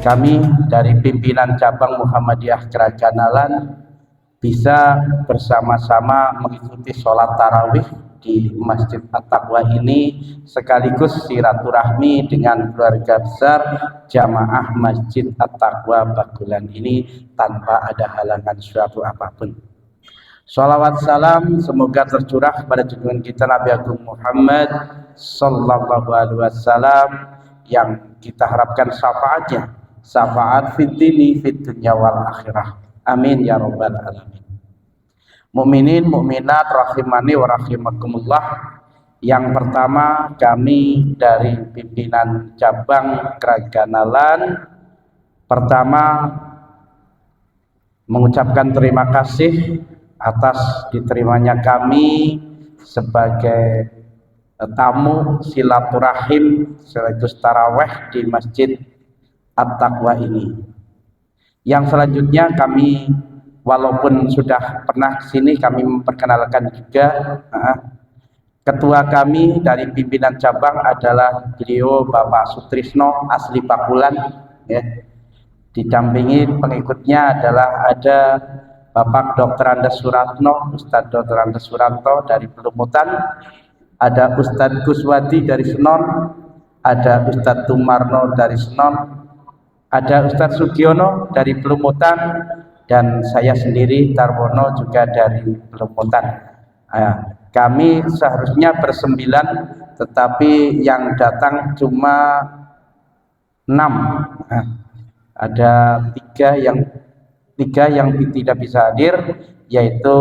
kami dari pimpinan cabang Muhammadiyah Kerajaan bisa bersama-sama mengikuti sholat tarawih di Masjid At-Taqwa ini, sekaligus silaturahmi dengan keluarga besar jamaah Masjid At-Taqwa Bagulan ini tanpa ada halangan suatu apapun. Shalawat salam semoga tercurah kepada junjungan kita Nabi Agung Muhammad Sallallahu Alaihi Wasallam yang kita harapkan syafaatnya, syafaat fid dini fid dunya wal akhirah. Amin ya rabbal alamin. Mukminin mukminat rahimani wa rahimakumullah. Yang pertama, kami dari pimpinan cabang Kerajaan pertama mengucapkan terima kasih atas diterimanya kami sebagai tamu silaturahim sekaligus taraweh di Masjid At-Taqwa ini. Yang selanjutnya kami, walaupun sudah pernah kesini, kami memperkenalkan juga ketua kami dari pimpinan cabang adalah beliau Bapak Sutrisno asli Bakulan, ya. Didampingi pengikutnya adalah ada Bapak Dr. Andes Suratno, Ustadz Dr. Andes Suranto dari Pelumutan, ada Ustadz Kuswadi dari Senon, ada Ustadz Tumarno dari Senon, ada Ustadz Sugiono dari Pelumutan, dan saya sendiri Tarwono juga dari Pelumutan. Kami seharusnya bersembilan, tetapi yang datang cuma 6. Ada tiga yang tidak bisa hadir, yaitu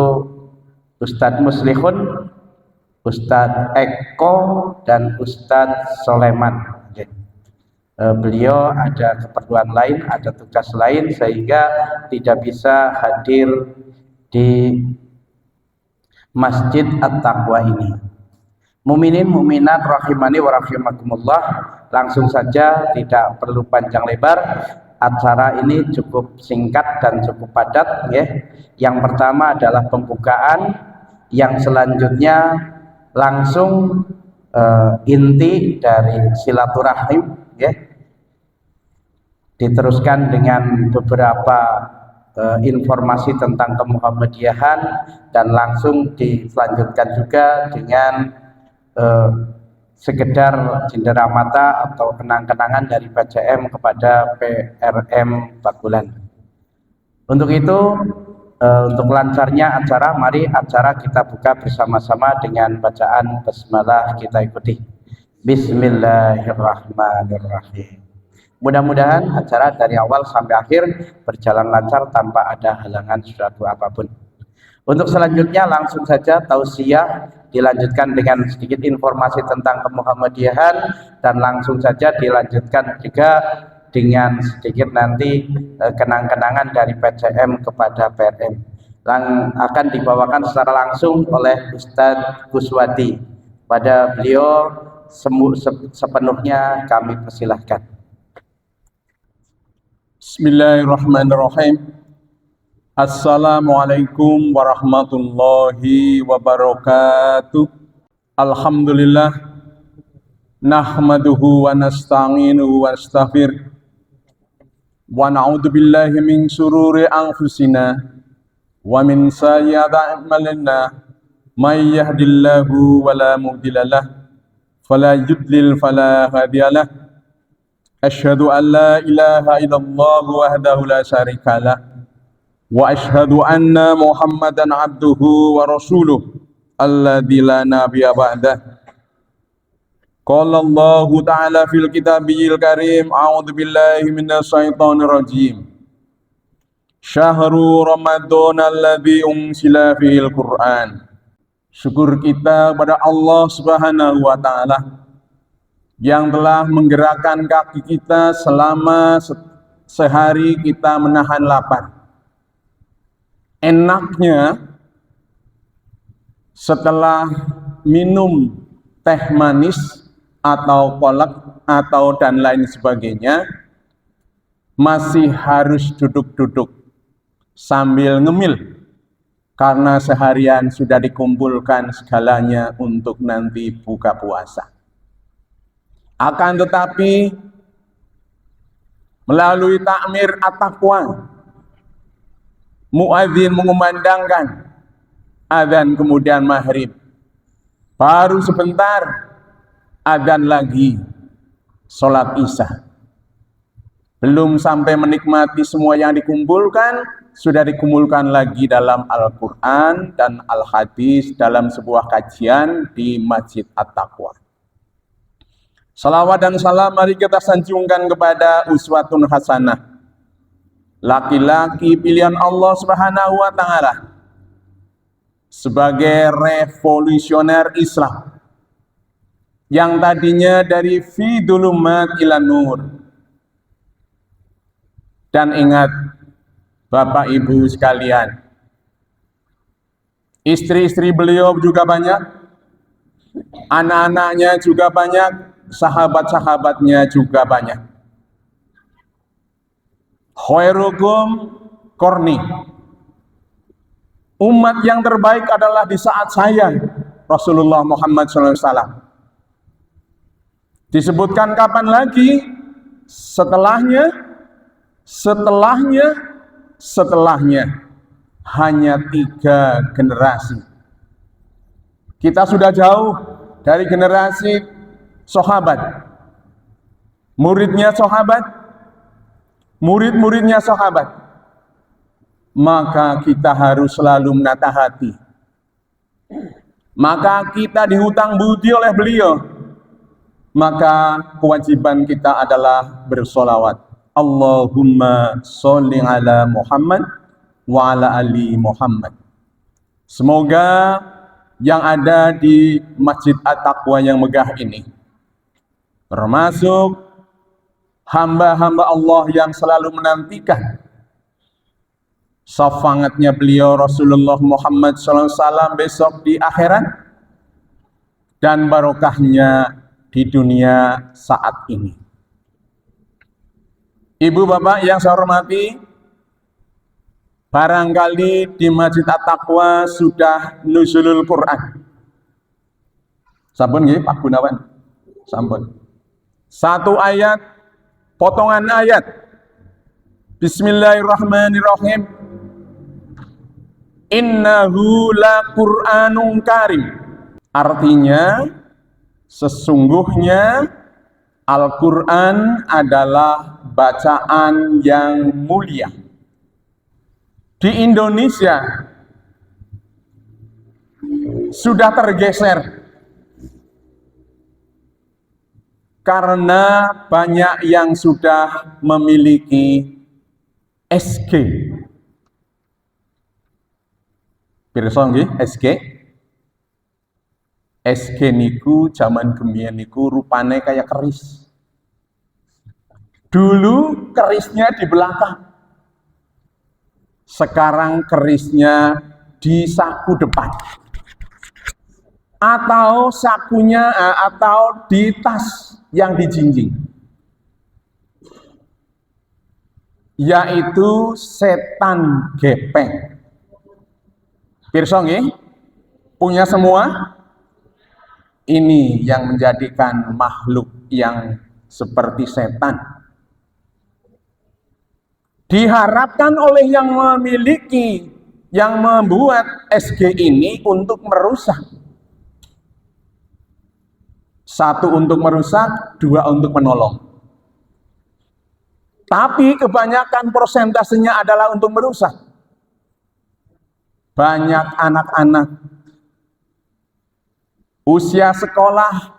Ustadz Muslihun, Ustadz Eko, dan Ustadz Soleman. Beliau ada keperluan lain, ada tugas lain, sehingga tidak bisa hadir di Masjid At-Taqwa ini. Mukminin mukminat rahimani wa rahimakumullah, langsung saja, tidak perlu panjang lebar. Acara ini cukup singkat dan cukup padat, ya. Yang pertama adalah pembukaan, yang selanjutnya langsung inti dari silaturahim, ya. Diteruskan dengan beberapa informasi tentang kemuhammadiyahan, dan langsung dilanjutkan juga dengan sekedar cindera mata atau kenang-kenangan dari PCM kepada PRM Bakulan. Untuk itu, untuk lancarnya acara, mari acara kita buka bersama-sama dengan bacaan basmalah. Kita ikuti. Bismillahirrahmanirrahim. Mudah-mudahan acara dari awal sampai akhir berjalan lancar tanpa ada halangan suatu apapun. Untuk selanjutnya langsung saja tausiah, dilanjutkan dengan sedikit informasi tentang kemuhammadiyahan, dan langsung saja dilanjutkan juga dengan sedikit nanti kenang-kenangan dari PCM kepada PRM. Akan dibawakan secara langsung oleh Ustadz Kuswadi. Pada beliau sepenuhnya kami persilahkan. Bismillahirrahmanirrahim. Assalamualaikum warahmatullahi wabarakatuh. Alhamdulillah, nahmaduhu wa nasta'inuhu wa nastaghfir, wa na'udzu billahi min syururi anfusina wa min sayyiati a'malina, may yahdihillahu fala mudilla lahu fala yudlil fala hadiyalah. Asyhadu an la ilaha illallah wahdahu la syarika lah, wa asyhadu anna Muhammadan abduhu wa rasuluh alladzi la nabiyya ba'dah. Qala Allah ta'ala fil kitabil karim, a'udzu billahi minasy syaithanir rajim. Syahrul Ramadan alladzi unzila fihil Qur'an. Syukur kita kepada Allah Subhanahu wa taala yang telah menggerakkan kaki kita selama sehari kita menahan lapar. Enaknya setelah minum teh manis atau kolak atau dan lain sebagainya, masih harus duduk-duduk sambil ngemil, karena seharian sudah dikumpulkan segalanya untuk nanti buka puasa. Akan tetapi melalui takmir at-taqwa. Muadzin mengumandangkan adzan kemudian maghrib. Baru sebentar adzan lagi sholat isya. Belum sampai menikmati semua yang dikumpulkan, sudah dikumpulkan lagi dalam Al-Quran dan Al-Hadis dalam sebuah kajian di Masjid At-Taqwa. Salawat dan salam mari kita sanjungkan kepada uswatun hasanah, laki-laki pilihan Allah Subhanahu wa Ta'ala sebagai revolusioner Islam yang tadinya dari fi dhulumat ila nur. Dan ingat Bapak Ibu sekalian, istri-istri beliau juga banyak, anak-anaknya juga banyak, sahabat-sahabatnya juga banyak. Khairukum qarni. Umat yang terbaik adalah di saat saya, Rasulullah Muhammad SAW. Disebutkan kapan lagi? Setelahnya hanya 3 generasi. Kita sudah jauh dari generasi sahabat, muridnya sahabat, murid-muridnya sahabat. Maka kita harus selalu menata hati. Maka kita dihutang budi oleh beliau. Maka kewajiban kita adalah bersolawat. Allahumma sholli ala Muhammad wa ala ali Muhammad. Semoga yang ada di Masjid At-Taqwa yang megah ini, termasuk hamba-hamba Allah yang selalu menantikan syafaatnya beliau Rasulullah Muhammad SAW besok di akhirat, dan barokahnya di dunia saat ini. Ibu bapak yang saya hormati, barangkali di Masjid At-Taqwa sudah nuzulul Quran. Sampun nggih Pak Gunawan? Sampun. 1 ayat, potongan ayat. Bismillahirrahmanirrahim. Innahu la Qur'anun karim. Artinya, sesungguhnya Al-Quran adalah bacaan yang mulia. Di Indonesia sudah tergeser karena banyak yang sudah memiliki SG. Pirsa nggih SG? SG niku zaman kembiyen niku rupane kayak keris. Dulu kerisnya di belakang. Sekarang kerisnya di saku depan. Atau sakunya atau di tas yang dijinjing. Yaitu setan gepeng. Pirsa nggih? Punya semua? Ini yang menjadikan makhluk yang seperti setan. Diharapkan oleh yang memiliki, yang membuat SG ini untuk merusak. 1 untuk merusak, 2 untuk menolong. Tapi kebanyakan persentasenya adalah untuk merusak. Banyak anak-anak usia sekolah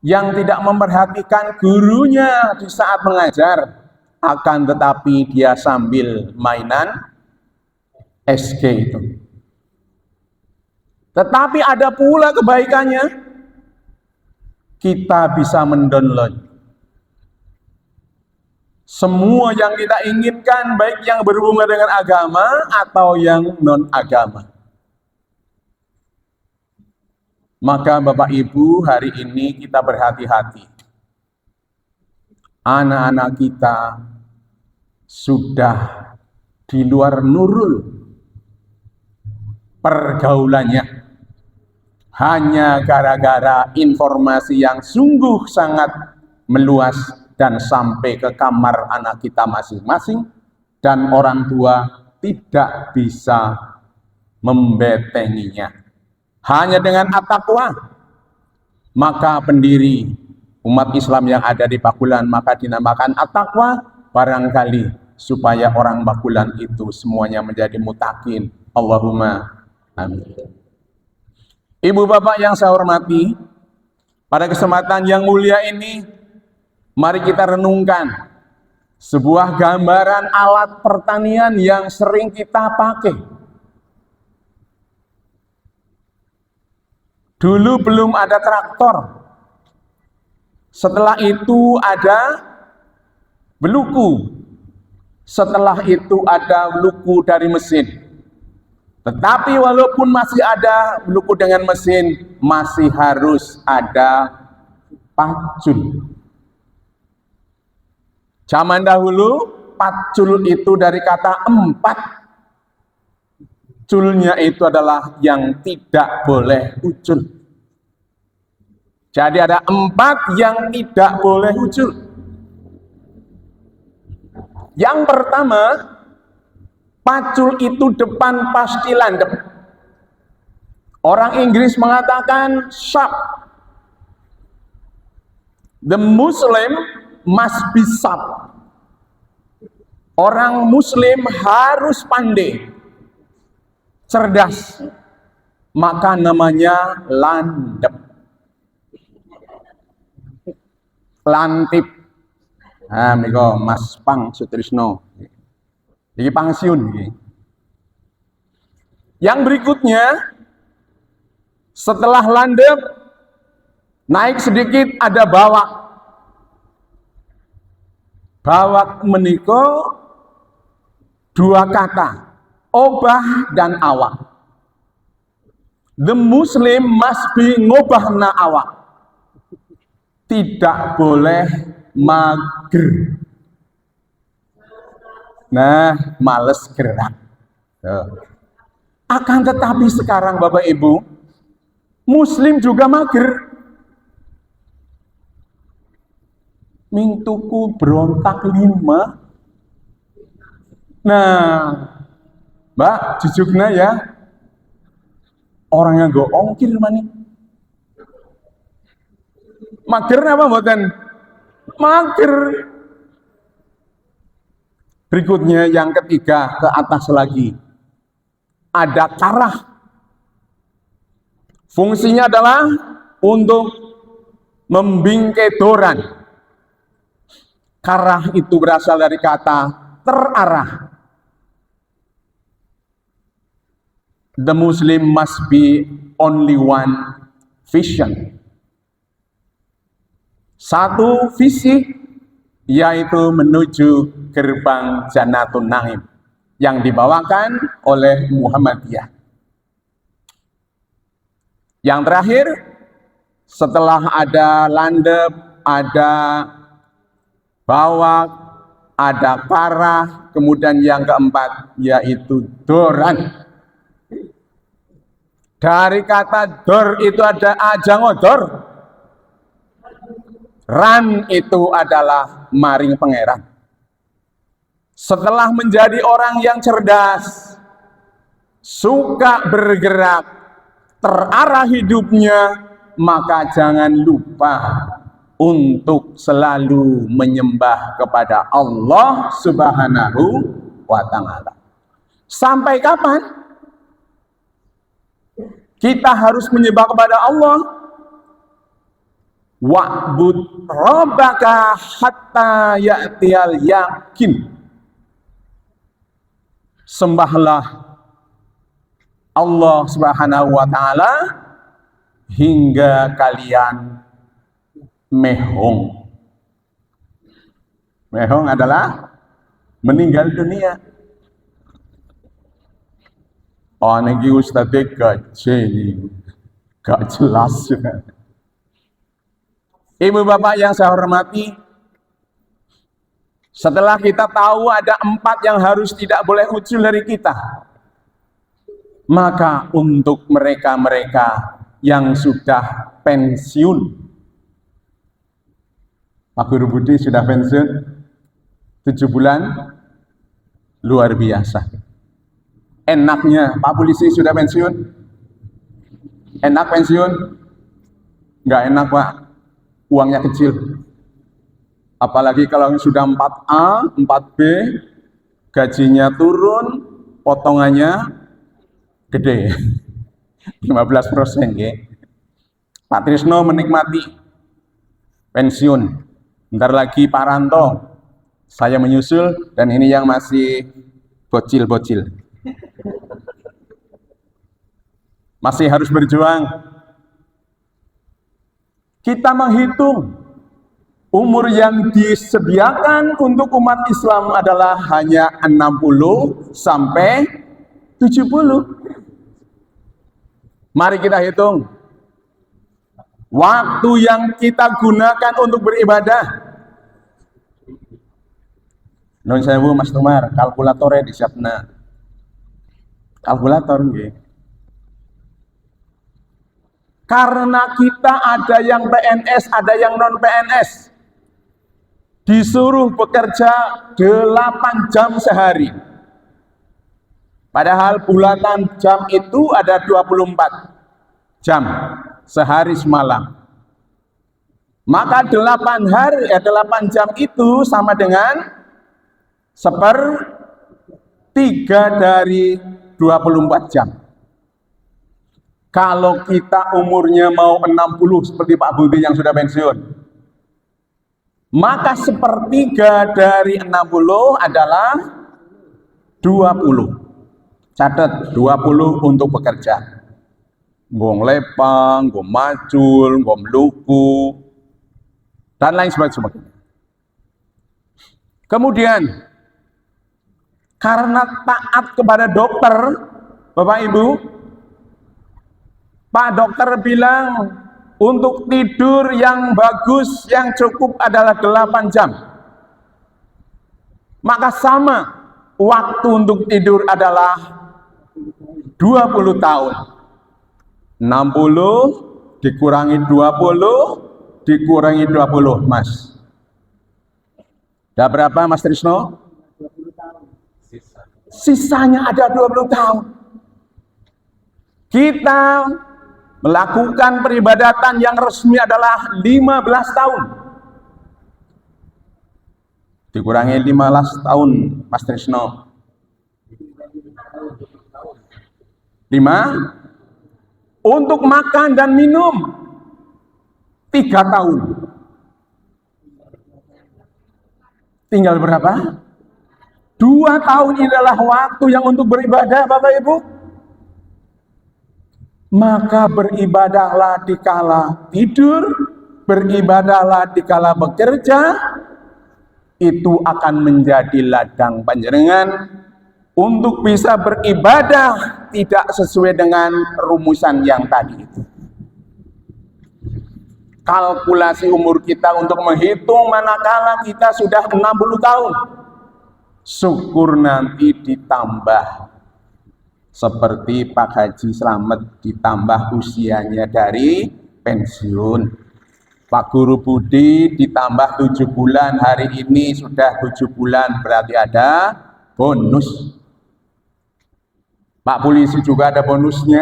yang tidak memperhatikan gurunya di saat mengajar, akan tetapi dia sambil mainan SG itu. Tetapi ada pula kebaikannya, kita bisa mendownload semua yang kita inginkan, baik yang berhubungan dengan agama atau yang non-agama. Maka Bapak Ibu, hari ini kita berhati-hati. Anak-anak kita sudah di luar nurul pergaulannya, hanya gara-gara informasi yang sungguh sangat meluas dan sampai ke kamar anak kita masing-masing, dan orang tua tidak bisa membetenginya. Hanya dengan at-taqwa, maka pendiri umat Islam yang ada di Bakulan maka dinamakan at-taqwa, barangkali supaya orang Bakulan itu semuanya menjadi mutakin. Allahumma amin. Ibu bapak yang saya hormati, pada kesempatan yang mulia ini, mari kita renungkan sebuah gambaran alat pertanian yang sering kita pakai. Dulu belum ada traktor. Setelah itu ada beluku. Setelah itu ada beluku dari mesin. Tetapi walaupun masih ada beluku dengan mesin, masih harus ada pacul. Zaman dahulu, pacul itu dari kata empat. Culnya itu adalah yang tidak boleh ucul. Jadi ada empat yang tidak boleh ucul. Yang pertama, pacul itu depan pasti landep. Orang Inggris mengatakan sharp. The Muslim must be sharp. Orang Muslim harus pandai, cerdas, maka namanya landep. Lantip. Nah, miko Mas Pang Sutrisno. Ini pensiun ini. Yang berikutnya, setelah landep, naik sedikit ada bawak. Bawak meniko dua kata, obah dan awak. The Muslim must be ngobahna awak. Tidak boleh mager. Nah, males gerak. Akan tetapi sekarang Bapak Ibu, Muslim juga mager. Mintuku berontak 5. Nah, Mbak, jujurnya ya, orang yang go ongkir mani. Mager apa mboten? Mager. Berikutnya yang ketiga, ke atas lagi. Ada karah. Fungsinya adalah untuk membingkai doran. Karah itu berasal dari kata terarah. The Muslim must be only one vision. Satu visi, yaitu menuju gerbang Janatun Naim yang dibawakan oleh Muhammadiyah. Yang terakhir, setelah ada landep, ada bawak, ada parah, kemudian yang keempat yaitu doran. Dari kata dor itu ada ajang odor. Ran itu adalah maring pangeran. Setelah menjadi orang yang cerdas, suka bergerak, terarah hidupnya, maka jangan lupa untuk selalu menyembah kepada Allah Subhanahu wa Ta'ala. Sampai kapan kita harus menyembah kepada Allah? Wa'bud rabbaka hatta ya'tiyal yakin. Sembahlah Allah Subhanahu wa Ta'ala hingga kalian mehong. Mehong adalah meninggal dunia. Oh, ini Ustadz gak jelas. Ibu bapak yang saya hormati, setelah kita tahu ada 4 yang harus tidak boleh ucul dari kita, maka untuk mereka-mereka yang sudah pensiun, Pak Guru Budi sudah pensiun 7 bulan, luar biasa. Enaknya Pak Polisi sudah pensiun, enak pensiun? Nggak enak Pak, uangnya kecil. Apalagi kalau sudah 4A, 4B, gajinya turun, potongannya gede, 15% ya. Pak Trisno menikmati pensiun. Bentar lagi Pak Ranto, saya menyusul, dan ini yang masih bocil-bocil. Masih harus berjuang. Kita menghitung umur yang disediakan untuk umat Islam adalah hanya 60 sampai 70. Mari kita hitung waktu yang kita gunakan untuk beribadah. Nun sewu Mas Tumar, kalkulatornya disiapna. Kalkulator nggih. Karena kita ada yang PNS, ada yang non PNS. Disuruh bekerja 8 jam sehari. Padahal bulatan jam itu ada 24 jam sehari semalam. Maka 8 jam itu sama dengan 1/3 dari 24 jam. Kalau kita umurnya mau 60 seperti Pak Budi yang sudah pensiun, maka 1/3 dari 60 adalah 20. Catat, 20 untuk bekerja. Ngom lepang, ngom macul, ngom luku, dan lain sebagainya. Kemudian, karena taat kepada dokter, Bapak Ibu, Pak dokter bilang untuk tidur yang bagus, yang cukup adalah 8 jam. Maka sama, waktu untuk tidur adalah 20 tahun. 60 dikurangi 20, dikurangi 20, Mas. Udah berapa, Mas Trisno? Sisanya ada 20 tahun. Kita melakukan peribadatan yang resmi adalah 15 tahun. Dikurangi 15 tahun, Mas Trisno. 5. Untuk makan dan minum 3 tahun. Tinggal berapa? 2 tahun adalah waktu yang untuk beribadah, Bapak Ibu. Maka beribadahlah dikala tidur, beribadahlah dikala bekerja, itu akan menjadi ladang panjenengan untuk bisa beribadah tidak sesuai dengan rumusan yang tadi itu. Kalkulasi umur kita untuk menghitung manakala kita sudah 60 tahun. Syukur nanti ditambah. Seperti Pak Haji Slamet ditambah usianya dari pensiun. Pak Guru Budi ditambah 7 bulan, hari ini sudah 7 bulan, berarti ada bonus. Pak Polisi juga ada bonusnya.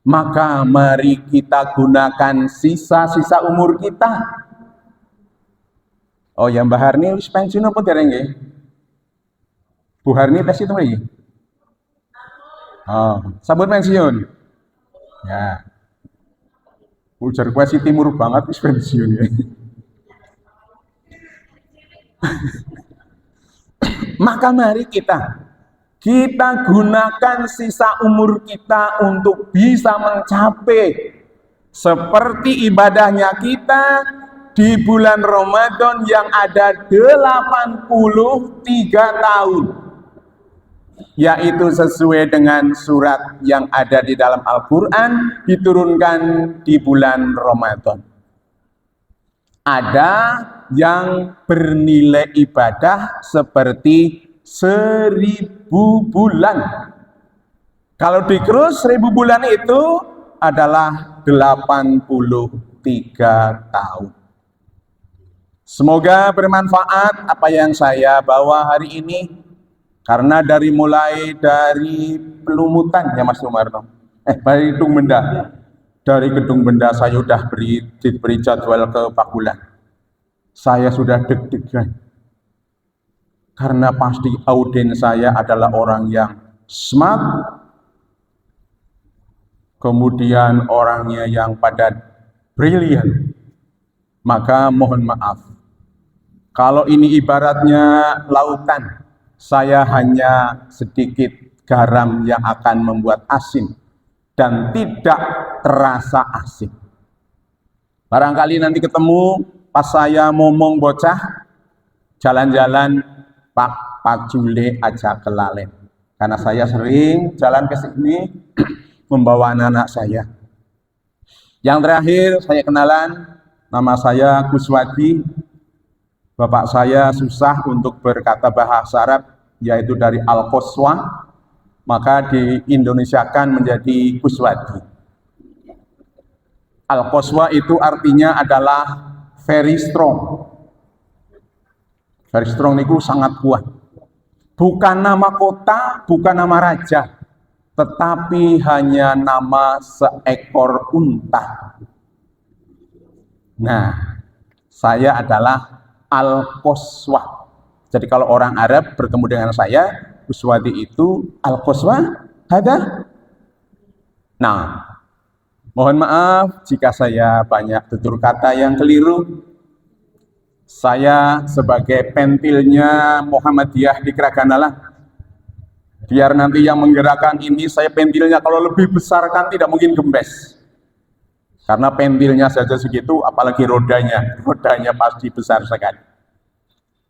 Maka mari kita gunakan sisa-sisa umur kita. Oh ya, Mbak Harni wis pensiun apa dereng nggih? Bu Harni tes itu lagi. Oh, sambut pensiun. Ya. Ujar kuasi timur banget wis pensiun ya. Maka mari kita gunakan sisa umur kita untuk bisa mencapai seperti ibadahnya kita di bulan Ramadan yang ada 83 tahun, yaitu sesuai dengan surat yang ada di dalam Al-Quran diturunkan di bulan Ramadan. Ada yang bernilai ibadah seperti 1000 bulan. Kalau dikrus 1000 bulan itu adalah 83 tahun. Semoga bermanfaat apa yang saya bawa hari ini, karena mulai dari pelumutan ya Mas Sumarno, dari Gedung Benda. Dari Gedung Benda saya sudah diberi jadwal ke Pakulan. Saya sudah deg-degan. Karena pasti audien saya adalah orang yang smart, kemudian orangnya yang padat, brilian. Maka mohon maaf, kalau ini ibaratnya lautan, saya hanya sedikit garam yang akan membuat asin dan tidak terasa asin. Barangkali nanti ketemu pas saya ngomong bocah, jalan-jalan Pak Jule aja kelalen. Karena saya sering jalan ke sini membawa anak-anak saya. Yang terakhir saya kenalan, nama saya Kuswadi. Bapak saya susah untuk berkata bahasa Arab, yaitu dari Al-Qaswa, maka diindonesiakan menjadi Kuswadi. Al-Qaswa itu artinya adalah very strong. Very strong itu sangat kuat. Bukan nama kota, bukan nama raja, tetapi hanya nama seekor unta. Nah, saya adalah Al-Qaswa. Jadi kalau orang Arab bertemu dengan saya, Kuswadi itu Al-Qaswa, ada. Nah, mohon maaf jika saya banyak tutur kata yang keliru. Saya sebagai pentilnya Muhammadiyah di Keraganalan, biar nanti yang menggerakkan ini, saya pentilnya kalau lebih besar kan tidak mungkin gembes. Karena pentilnya saja segitu, apalagi rodanya pasti besar sekali.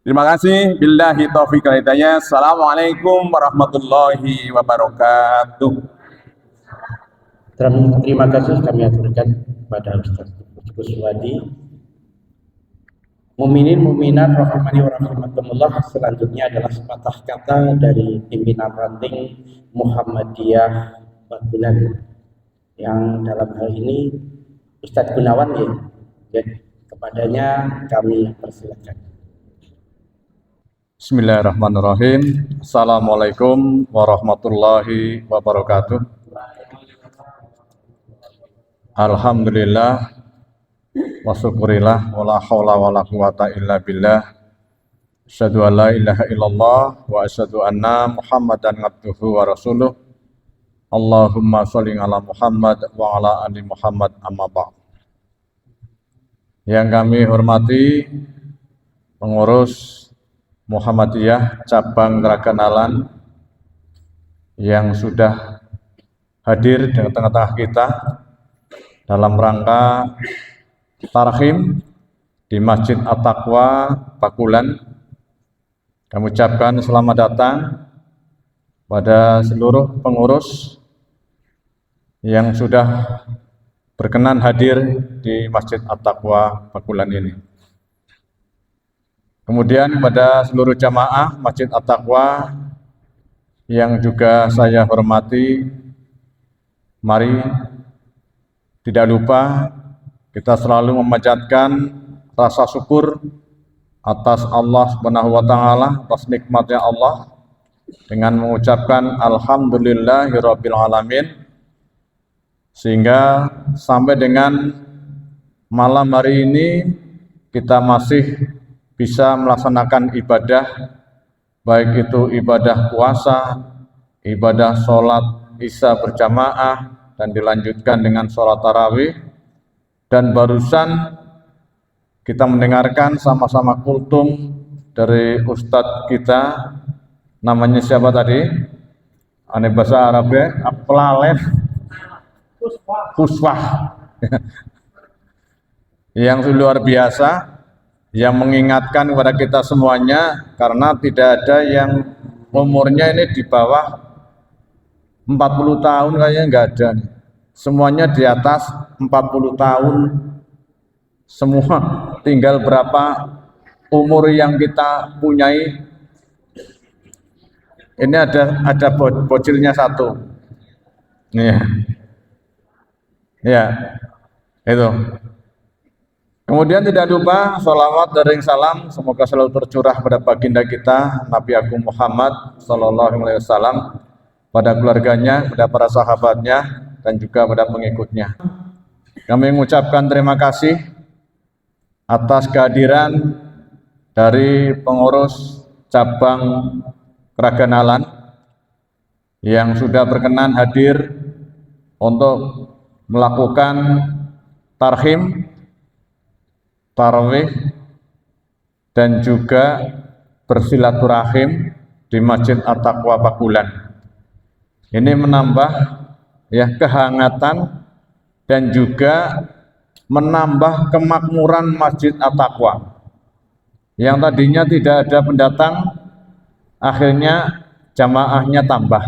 Terima kasih. Billahi taufiq wal hidayah. Assalamualaikum warahmatullahi wabarakatuh. Terima kasih kami aturkan kepada Ustaz Kuswadi. Muminin muminat rahimani wa rahimakumullah, selanjutnya adalah sepatah kata dari pimpinan ranting Muhammadiyah Pakulan, yang dalam hal ini Ustadz Gunawan ya, kepadanya kami persilakan. Bismillahirrahmanirrahim. Assalamualaikum warahmatullahi wabarakatuh. Alhamdulillah wa syukurillah wa la hawla wa la quwata illa billah. Asyhadu an la ilaha illallah wa asyhadu anna Muhammadan abduhu wa rasuluh. Allahumma sholli ala Muhammad wa ala ali Muhammad, amma ba'd. Yang kami hormati pengurus Muhammadiyah cabang Keraganalan yang sudah hadir di tengah-tengah kita dalam rangka tarhim di Masjid At-Taqwa Pakulan. Kami ucapkan selamat datang pada seluruh pengurus yang sudah berkenan hadir di Masjid At-Taqwa Pakulan ini. Kemudian pada seluruh jamaah Masjid At-Taqwa yang juga saya hormati, mari tidak lupa kita selalu memanjatkan rasa syukur atas Allah Subhanahu wa taala, atas nikmatnya Allah, dengan mengucapkan alhamdulillahirabbil alamin, sehingga sampai dengan malam hari ini kita masih bisa melaksanakan ibadah, baik itu ibadah puasa, ibadah sholat isya berjamaah, dan dilanjutkan dengan sholat tarawih. Dan barusan kita mendengarkan sama-sama kultum dari Ustadz kita, namanya siapa tadi? Ane bahasa Arabnya Pelalen Kuswah yang luar biasa, yang mengingatkan kepada kita semuanya, karena tidak ada yang umurnya ini di bawah 40 tahun, kayaknya nggak ada nih. Semuanya di atas 40 tahun semua, tinggal berapa umur yang kita punyai. Ini ada bocilnya satu. Ya, itu. Kemudian tidak lupa sholawat dan salam semoga selalu tercurah pada baginda kita Nabi Agung Muhammad Sallallahu Alaihi Wasallam, pada keluarganya, pada para sahabatnya, dan juga pada pengikutnya. Kami mengucapkan terima kasih atas kehadiran dari pengurus cabang Keraganalan yang sudah berkenan hadir untuk melakukan tarhim, tarawih, dan juga bersilaturahim di Masjid At-Taqwa Pakulan. Ini menambah kehangatan dan juga menambah kemakmuran Masjid At-Taqwa. Yang tadinya tidak ada pendatang, akhirnya jamaahnya tambah.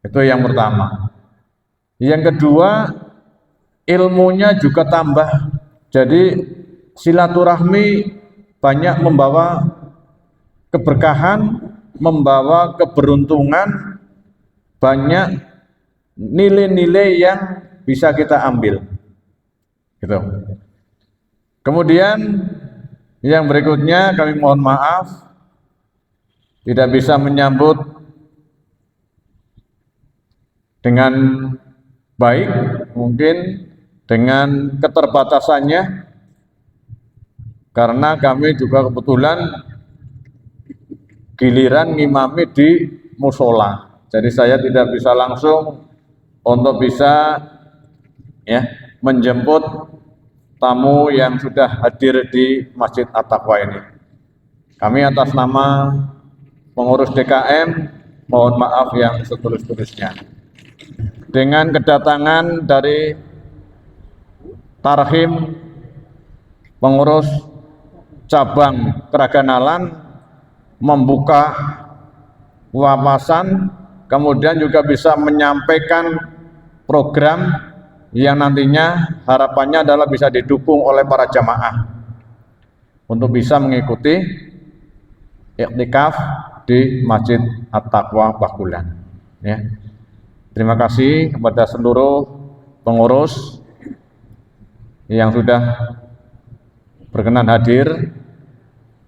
Itu yang pertama. Yang kedua, ilmunya juga tambah. Jadi silaturahmi banyak membawa keberkahan, membawa keberuntungan, banyak nilai-nilai yang bisa kita ambil. Gitu. Kemudian yang berikutnya kami mohon maaf tidak bisa menyambut dengan baik, mungkin dengan keterbatasannya, karena kami juga kebetulan giliran ngimami di musola. Jadi saya tidak bisa langsung untuk bisa menjemput tamu yang sudah hadir di Masjid At-Taqwa ini. Kami atas nama pengurus DKM mohon maaf yang setulus-tulusnya. Dengan kedatangan dari tarhim pengurus cabang Keraganalan membuka wawasan, kemudian juga bisa menyampaikan program yang nantinya harapannya adalah bisa didukung oleh para jamaah untuk bisa mengikuti iktikaf di Masjid At-Taqwa Pakulan. Terima kasih kepada seluruh pengurus yang sudah berkenan hadir.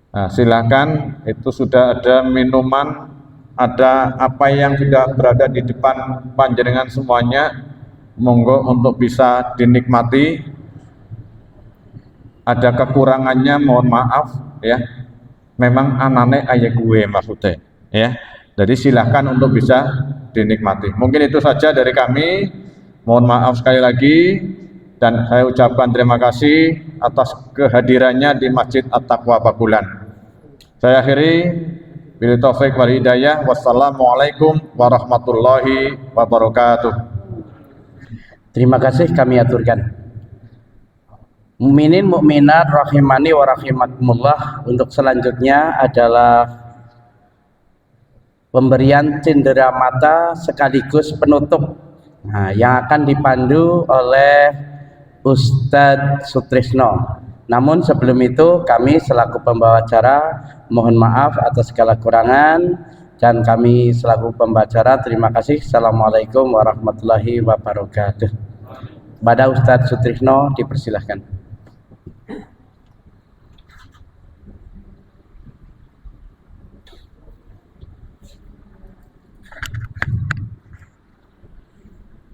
Nah, silakan, itu sudah ada minuman, ada apa yang sudah berada di depan panjenengan semuanya. Monggo untuk bisa dinikmati. Ada kekurangannya mohon maaf memang anane aya gue maksudnya jadi silahkan untuk bisa dinikmati. Mungkin itu saja dari kami, mohon maaf sekali lagi, dan saya ucapkan terima kasih atas kehadirannya di Masjid At-Taqwa Pakulan. Saya akhiri, billahi taufik wal hidayah, wassalamualaikum warahmatullahi wabarakatuh. Terima kasih kami aturkan. Mukminin mukminat rahimani wa rahimakumullah. Untuk selanjutnya adalah pemberian cindera mata sekaligus penutup, yang akan dipandu oleh Ustadz Sutrisno. Namun sebelum itu kami selaku pembawa acara mohon maaf atas segala kurangan, dan kami selaku pembawa acara terima kasih. Assalamualaikum warahmatullahi wabarakatuh. Pada Ustadz Sutrisno dipersilahkan.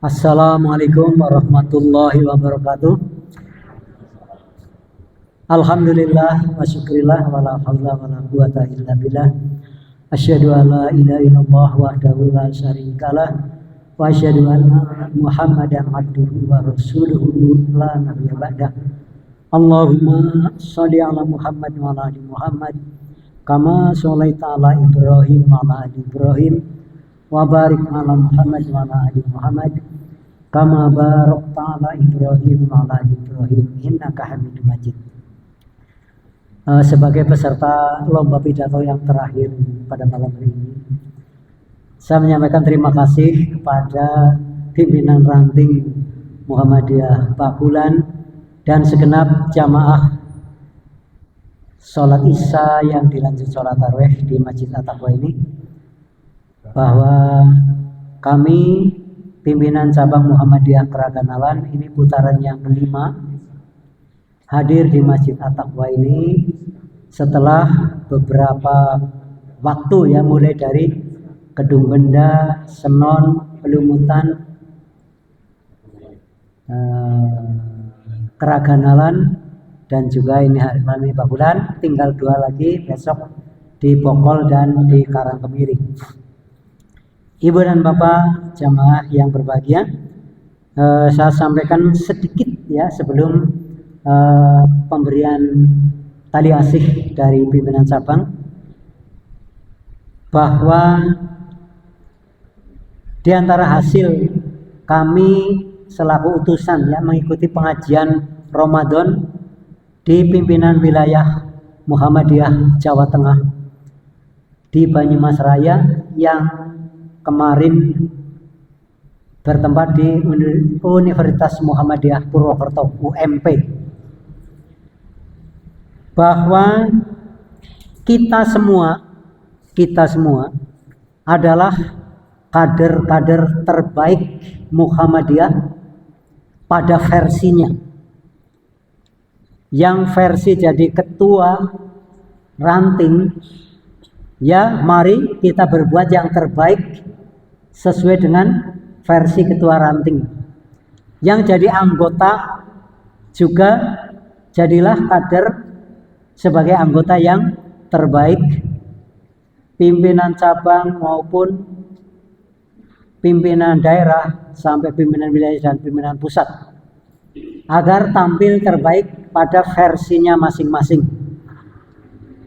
Assalamualaikum warahmatullahi wabarakatuh. Alhamdulillah wa syukurillah wa la haula wa la quwata illa billah. Asyhadu an la ilaha illallah wahdahu la syarikalah wa asyhadu anna Muhammadan abduhu wa rasuluhu la nabiyya ba'dah. Allahumma shalli ala Muhammad wa ala ali Muhammad kama shallaita ala Ibrahim wa ala ali Ibrahim wa barik ala Muhammad wa ala ali Muhammad kama barakta ala Ibrahim wa ala ali Ibrahim innaka Hamidum Majid. Sebagai peserta lomba pidato yang terakhir pada malam hari ini, saya menyampaikan terima kasih kepada pimpinan ranting Muhammadiyah Pakulan dan segenap jamaah sholat isya yang dilanjut sholat tarawih di Masjid At-Taqwa ini, bahwa kami pimpinan cabang Muhammadiyah Keraganalan ini putaran yang kelima hadir di Masjid At-Taqwa ini setelah beberapa waktu ya, mulai dari Kedung Benda, Senon, Pelumutan, Keraganalan, dan juga ini hari malam Babulan. Tinggal 2 lagi besok di Bokol dan di Karangkemiri. Ibu dan Bapak jamaah yang berbahagia, saya sampaikan sedikit ya sebelum pemberian tali asih dari pimpinan cabang, bahwa di antara hasil kami selaku utusan ya mengikuti pengajian Ramadan di pimpinan wilayah Muhammadiyah Jawa Tengah di Banyumas Raya yang kemarin bertempat di Universitas Muhammadiyah Purwokerto UMP, bahwa kita semua adalah kader-kader terbaik Muhammadiyah pada versinya. Yang versi jadi ketua ranting, ya mari kita berbuat yang terbaik sesuai dengan versi ketua ranting. Yang jadi anggota juga jadilah kader sebagai anggota yang terbaik, pimpinan cabang maupun pimpinan daerah sampai pimpinan wilayah dan pimpinan pusat, agar tampil terbaik pada versinya masing-masing.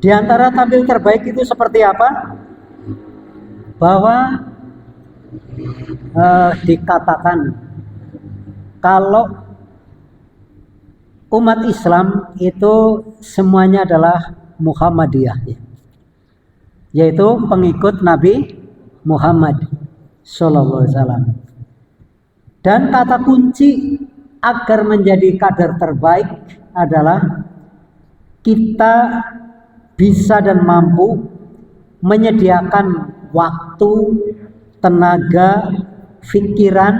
Di antara tampil terbaik itu seperti apa? Bahwa dikatakan kalau umat Islam itu semuanya adalah Muhammadiyah, yaitu pengikut Nabi Muhammad Sallallahu Alaihi Wasallam. Dan kata kunci agar menjadi kader terbaik adalah kita bisa dan mampu menyediakan waktu, tenaga, pikiran,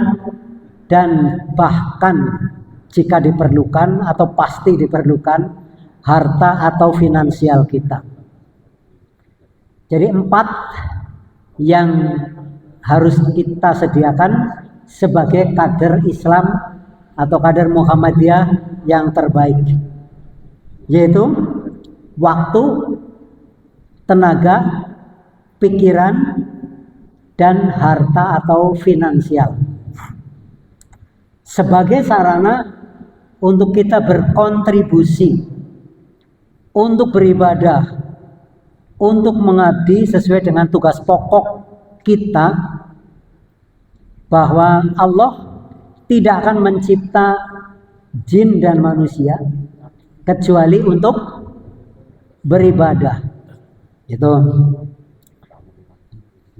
dan bahkan jika diperlukan atau pasti diperlukan harta atau finansial kita. Jadi 4 yang harus kita sediakan sebagai kader Islam atau kader Muhammadiyah yang terbaik, yaitu waktu, tenaga, pikiran, dan harta atau finansial sebagai sarana untuk kita berkontribusi, untuk beribadah, untuk mengabdi sesuai dengan tugas pokok kita, bahwa Allah tidak akan mencipta jin dan manusia kecuali untuk beribadah. Itu.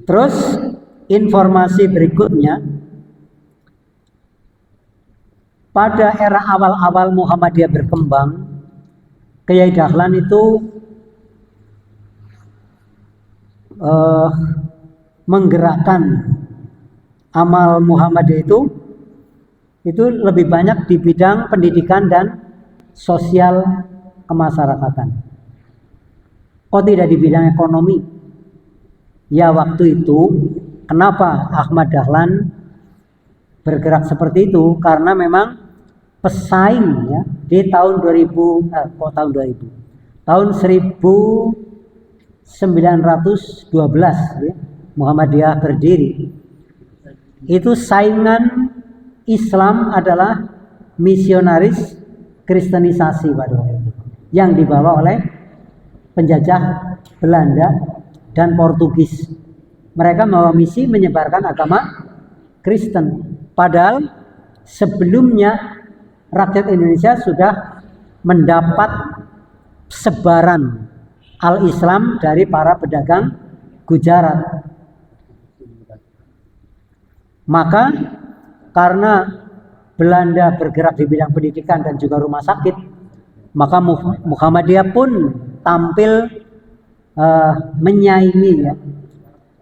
Terus informasi berikutnya, pada era awal-awal Muhammadiyah berkembang, Kiai Dahlan itu menggerakkan amal Muhammadiyah itu lebih banyak di bidang pendidikan dan sosial kemasyarakatan. Kok tidak di bidang ekonomi? Ya waktu itu kenapa Ahmad Dahlan bergerak seperti itu? Karena memang pesaing ya di tahun 1912 ya, Muhammadiyah berdiri. Itu saingan Islam adalah misionaris kristenisasi pada waktu itu, yang dibawa oleh penjajah Belanda dan Portugis. Mereka membawa misi menyebarkan agama Kristen. Padahal sebelumnya rakyat Indonesia sudah mendapat sebaran al-Islam dari para pedagang Gujarat. Maka karena Belanda bergerak di bidang pendidikan dan juga rumah sakit, maka Muhammadiyah pun tampil menyaingi ya,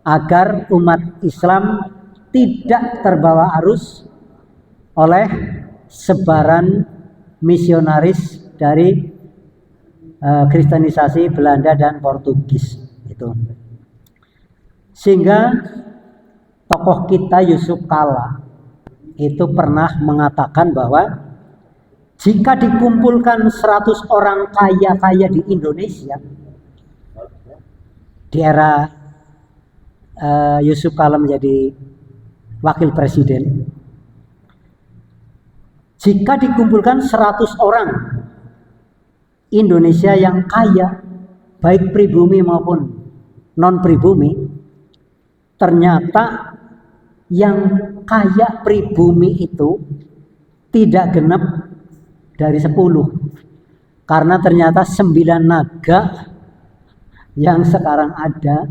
agar umat Islam tidak terbawa arus oleh sebaran misionaris dari kristenisasi Belanda dan Portugis itu. Sehingga tokoh kita Yusuf Kala itu pernah mengatakan bahwa jika dikumpulkan 100 orang kaya-kaya di Indonesia di era Yusuf Kala menjadi wakil presiden, jika dikumpulkan 100 orang Indonesia yang kaya, baik pribumi maupun non pribumi, ternyata yang kaya pribumi itu tidak genap dari 10, karena ternyata 9 naga yang sekarang ada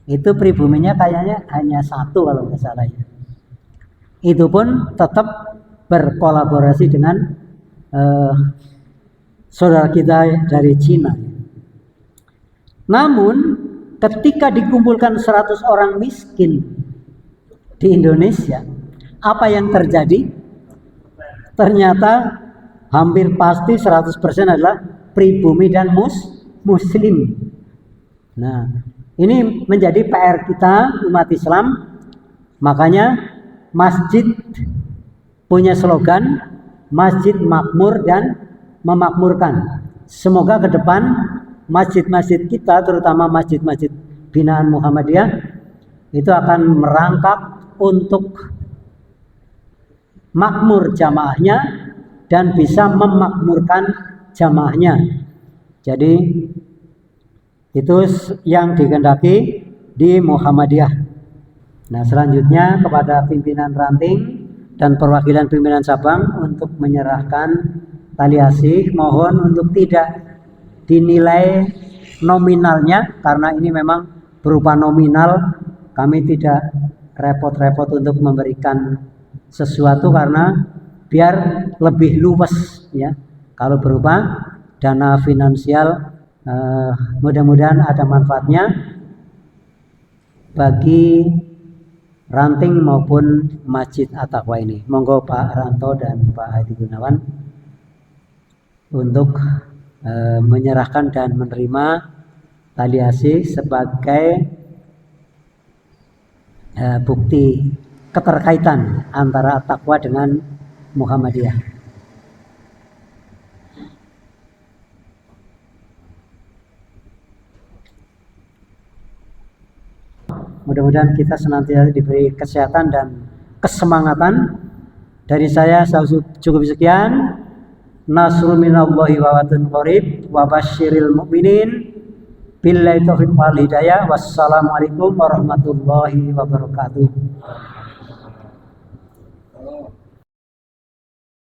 itu pribuminya kayaknya hanya 1 kalau nggak salah ya. Itu pun tetap berkolaborasi dengan saudara kita dari Cina. Namun ketika dikumpulkan 100 orang miskin di Indonesia, apa yang terjadi? Ternyata hampir pasti 100% adalah pribumi dan muslim. Nah, ini menjadi PR kita umat Islam. Makanya masjid punya slogan masjid makmur dan memakmurkan. Semoga ke depan masjid-masjid kita, terutama masjid-masjid binaan Muhammadiyah, itu akan merangkap untuk makmur jamaahnya dan bisa memakmurkan jamaahnya. Jadi itu yang dikehendaki di Muhammadiyah. Nah, selanjutnya kepada pimpinan ranting dan perwakilan pimpinan cabang untuk menyerahkan tali asih, mohon untuk tidak dinilai nominalnya, karena ini memang berupa nominal. Kami tidak repot-repot untuk memberikan sesuatu karena biar lebih luwes ya. Kalau berupa dana finansial, mudah-mudahan ada manfaatnya bagi ranting maupun Masjid At-Taqwa ini. Monggo Pak Ranto dan Pak Hadi Gunawan untuk menyerahkan dan menerima tali asih sebagai bukti keterkaitan antara At-Taqwa dengan Muhammadiyah. Mudah-mudahan kita senantiasa diberi kesehatan dan kesemangatan. Dari saya cukup sekian. Nasrul minallahi wa watun qarib wa basyiril mu'minin. Billahi taufiq wal hidayah. Wassalamualaikum warahmatullahi wabarakatuh.